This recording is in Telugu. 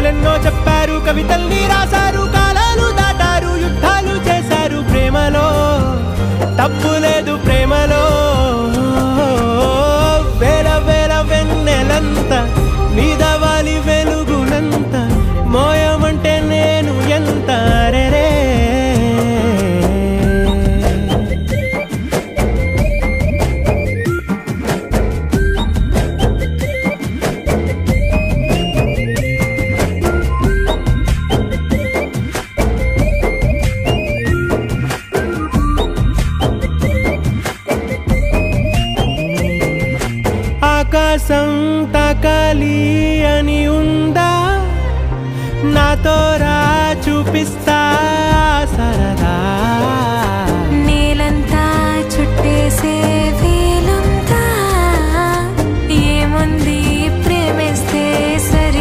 కథలెన్నో చెప్పారు, కవితల్ని రాశారు, కాలాలు దాటారు, యుద్ధాలు చేశారు. ప్రేమలో తప్పు లేదు, ప్రేమలో వేల వేల వెన్నెలంత నీదవాలి వెలుగునంత మోయమంటే నేను ఎంత రే. ఆకాశం తాకాలి అని ఉందా, నాతో రా చూపిస్తా